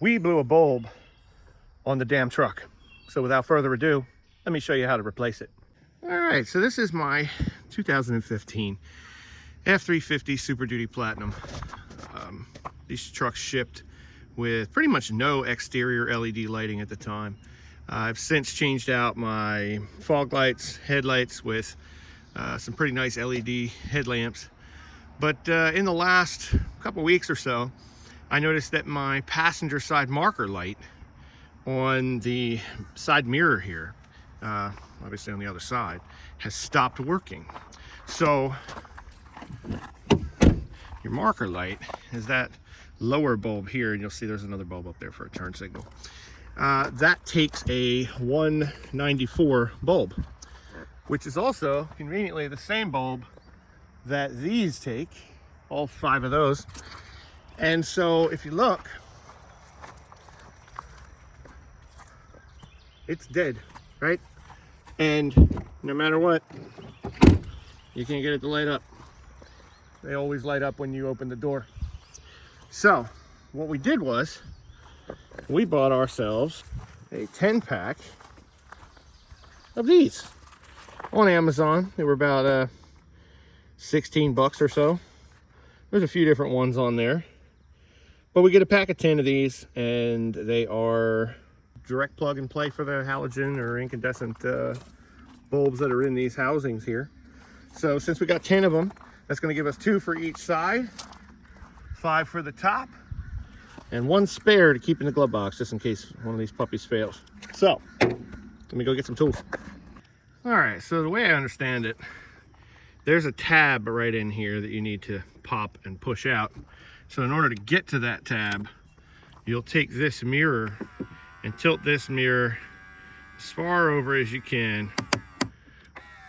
we blew a bulb on the damn truck. So without further ado, let me show you how to replace it. All right, so this is my 2015 F250 Super Duty Platinum. These trucks shipped with pretty much no exterior LED lighting at the time. I've since changed out my fog lights, headlights with some pretty nice LED headlamps. But in the last couple weeks or so, I noticed that my passenger side marker light on the side mirror here, obviously on the other side, has stopped working. So your marker light is that lower bulb here, and you'll see there's another bulb up there for a turn signal. That takes a 194 bulb, which is also conveniently the same bulb that these take, all 5 of those. And so if you look, it's dead, right? And no matter what, you can't get it to light up. They always light up when you open the door. So what we did was we bought ourselves a 10-pack of these on Amazon. They were about 16 bucks or so. There's a few different ones on there, but we get a pack of 10 of these, and they are direct plug and play for the halogen or incandescent bulbs that are in these housings here. So since we got 10 of them, that's going to give us 2 for each side, 5 for the top, and 1 spare to keep in the glove box just in case one of these puppies fails. So let me go get some tools. All right, so the way I understand it, there's a tab right in here that you need to pop and push out. So in order to get to that tab, you'll take this mirror and tilt this mirror as far over as you can.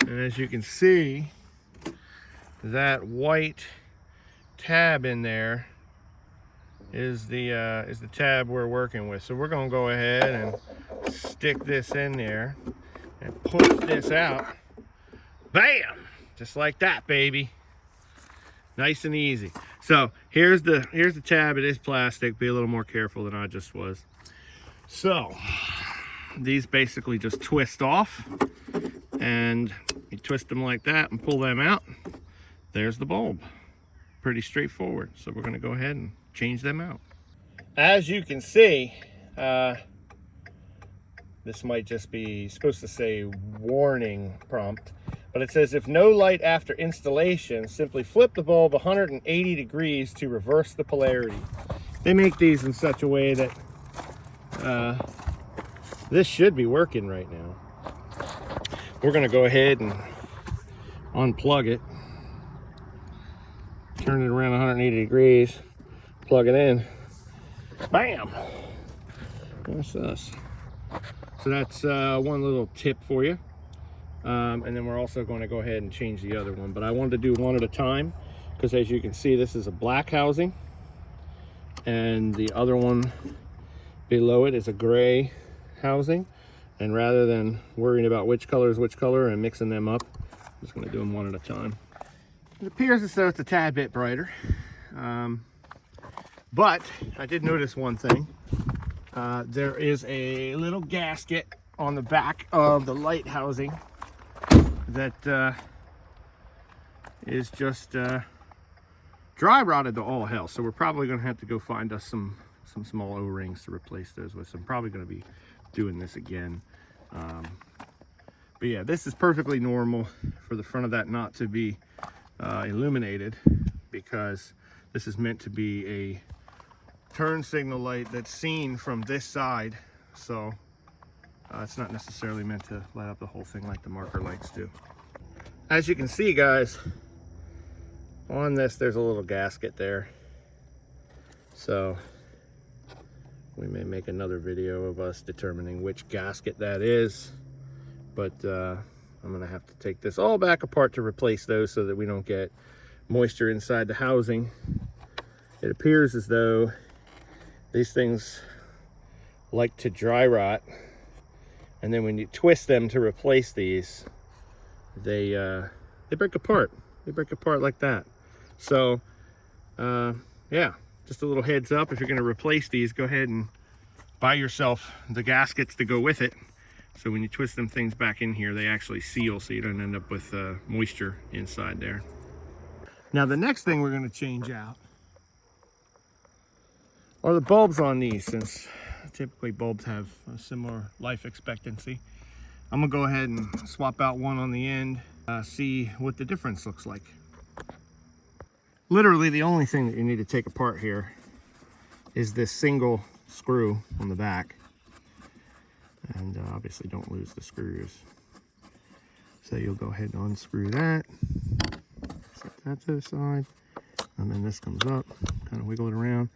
And as you can see, that white tab in there is the tab we're working with. So we're going to go ahead and stick this in there and push this out. Bam! Just like that, baby. Nice and easy. So here's the tab. It is plastic. Be a little more careful than I just was. So these basically just twist off, and you twist them like that and pull them out. There's the bulb. Pretty straightforward. So we're going to go ahead and change them out. As you can see, this might just be supposed to say warning prompt, but it says if no light after installation, simply flip the bulb 180 degrees to reverse the polarity. They make these in such a way that this should be working right now. We're going to go ahead and unplug it, turn it around 180 degrees, plug it in, bam, that's us. So that's one little tip for you. And then we're also going to go ahead and change the other one, but I wanted to do one at a time because as you can see, this is a black housing and the other one below it is a gray housing. And rather than worrying about which color is which color and mixing them up, I'm just going to do them one at a time. It appears as though it's a tad bit brighter, but I did notice one thing. There is a little gasket on the back of the light housing that is just dry rotted to all hell. So we're probably going to have to go find us some small O-rings to replace those with. So I'm probably going to be doing this again. But yeah, this is perfectly normal for the front of that not to be illuminated, because this is meant to be a turn signal light that's seen from this side. So it's not necessarily meant to light up the whole thing like the marker lights do. As you can see, guys, on this there's a little gasket there. So we may make another video of us determining which gasket that is, but I'm gonna have to take this all back apart to replace those so that we don't get moisture inside the housing. It appears as though these things like to dry rot, and then when you twist them to replace these, they break apart. They break apart like that. So yeah, just a little heads up, if you're going to replace these, go ahead and buy yourself the gaskets to go with it. So when you twist them things back in here, they actually seal so you don't end up with moisture inside there. Now the next thing we're going to change out are the bulbs on these, since typically bulbs have a similar life expectancy. I'm going to go ahead and swap out one on the end, see what the difference looks like. Literally the only thing that you need to take apart here is this single screw on the back. And obviously don't lose the screws. So you'll go ahead and unscrew that, set that to the side, and then this comes up, kind of wiggle it around.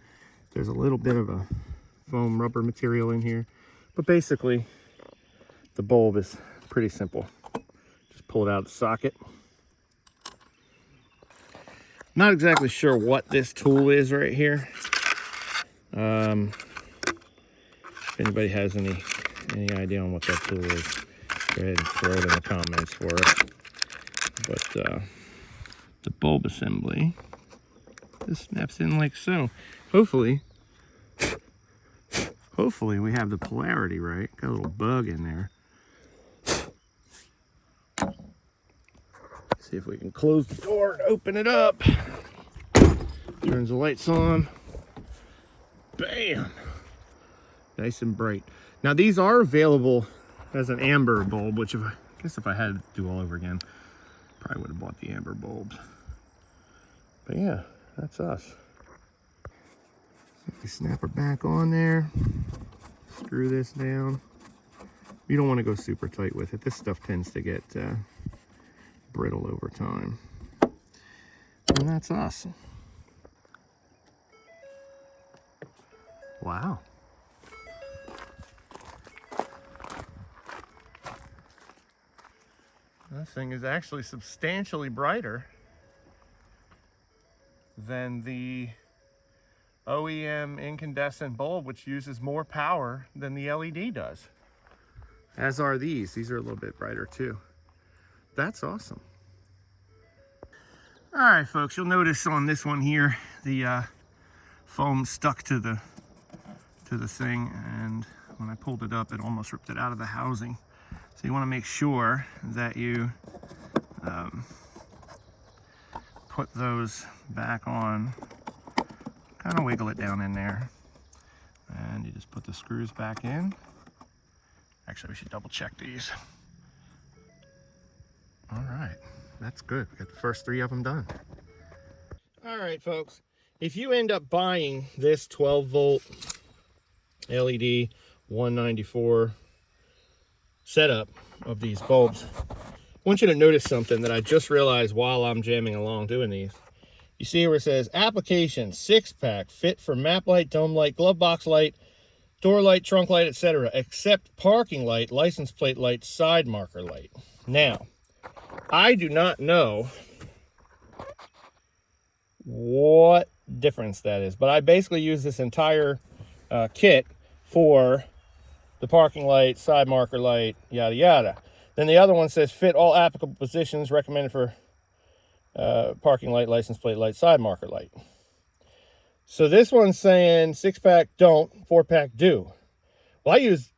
There's a little bit of a foam rubber material in here, but basically the bulb is pretty simple. Just pull it out of the socket. Not exactly sure what this tool is right here. If anybody has any idea on what that tool is, go ahead and throw it in the comments for us. But the bulb assembly just snaps in like so. Hopefully we have the polarity right. Got a little bug in there. See if we can close the door and open it up. Turns the lights on. Bam! Nice and bright. Now these are available as an amber bulb, which I guess if I had to do all over again, probably would have bought the amber bulbs. But yeah, that's us. We snap her back on there, screw this down. You don't want to go super tight with it. This stuff tends to get brittle over time. And that's us. Wow. This thing is actually substantially brighter than the OEM incandescent bulb, which uses more power than the LED does. As are these. These are a little bit brighter too. That's awesome. All right, folks, you'll notice on this one here, the foam stuck to the thing, and when I pulled it up, it almost ripped it out of the housing. So you want to make sure that you put those back on, kind of wiggle it down in there, and you just put the screws back in. Actually, we should double check these. All right, that's good. We got the first 3 of them done. All right, folks, if you end up buying this 12-volt LED 194 setup of these bulbs, I want you to notice something that I just realized while I'm jamming along doing these. You see where it says application 6-pack, fit for map light, dome light, glove box light, door light, trunk light, etc., except parking light, license plate light, side marker light. Now, I do not know what difference that is, but I basically use this entire kit for the parking light, side marker light, yada yada. Then the other one says fit all applicable positions recommended for parking light, license plate light, side marker light. So this one's saying 6-pack don't, 4-pack do. Well, I use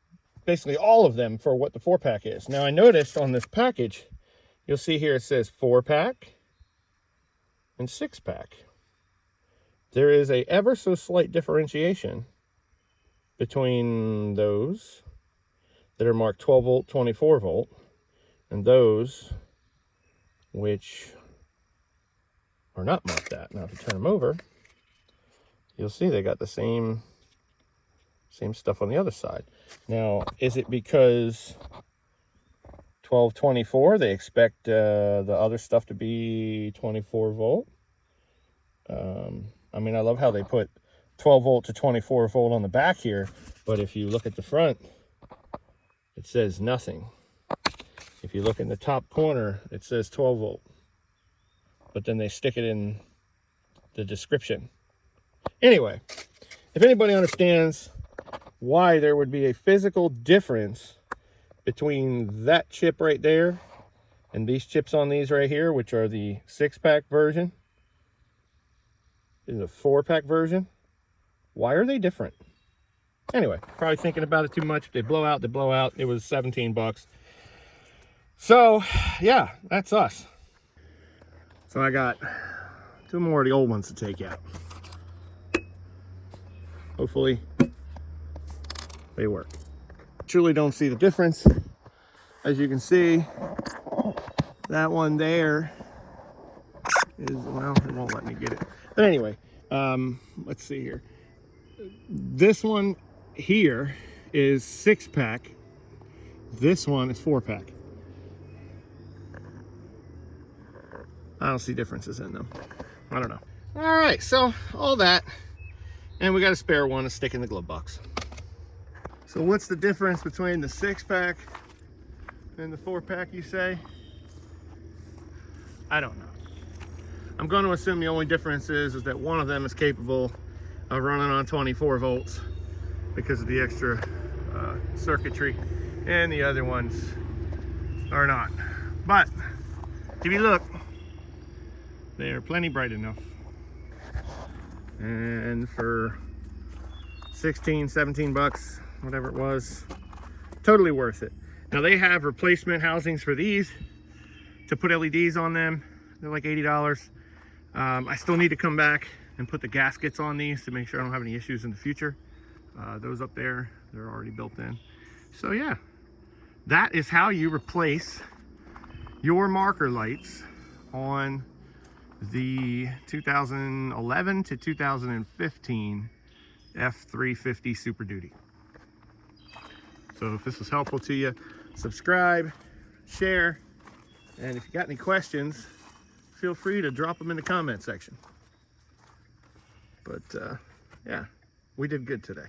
basically all of them for what the 4-pack is. Now I noticed on this package, you'll see here it says 4-pack and 6-pack. There is a ever so slight differentiation between those that are marked 12 volt, 24 volt, and those which are not marked that. Now if you turn them over, you'll see they got the same stuff on the other side. Now, is it because 1224 they expect the other stuff to be 24 volt? I mean, I love how they put 12 volt to 24 volt on the back here, but if you look at the front, it says nothing. If you look in the top corner, it says 12 volt, but then they stick it in the description. Anyway, if anybody understands why there would be a physical difference between that chip right there and these chips on these right here, which are the 6-pack version and the 4-pack version, why are they different? Anyway, probably thinking about it too much. If they blow out, they blow out. It was 17 bucks. So, yeah, that's us. So I got 2 more of the old ones to take out. Hopefully, they work. Truly don't see the difference. As you can see, that one there is, well, it won't let me get it. But anyway, let's see here. This one here is 6-pack. This one is 4-pack. I don't see differences in them. I don't know. All right, so all that, and we got a spare one to stick in the glove box. So what's the difference between the 6-pack and the 4-pack, you say? I don't know. I'm going to assume the only difference is that one of them is capable of running on 24 volts because of the extra circuitry, and the other ones are not. But if you look, they are plenty bright enough. And for 16, 17 bucks, whatever it was, totally worth it. Now they have replacement housings for these to put LEDs on them. They're like $80. I still need to come back and put the gaskets on these to make sure I don't have any issues in the future. Those up there, they're already built in. So yeah, that is how you replace your marker lights on the 2011 to 2015 F350 Super Duty. So if this was helpful to you, subscribe, share, and if you got any questions, feel free to drop them in the comment section. But yeah, we did good today.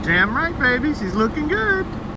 Damn right, baby, she's looking good.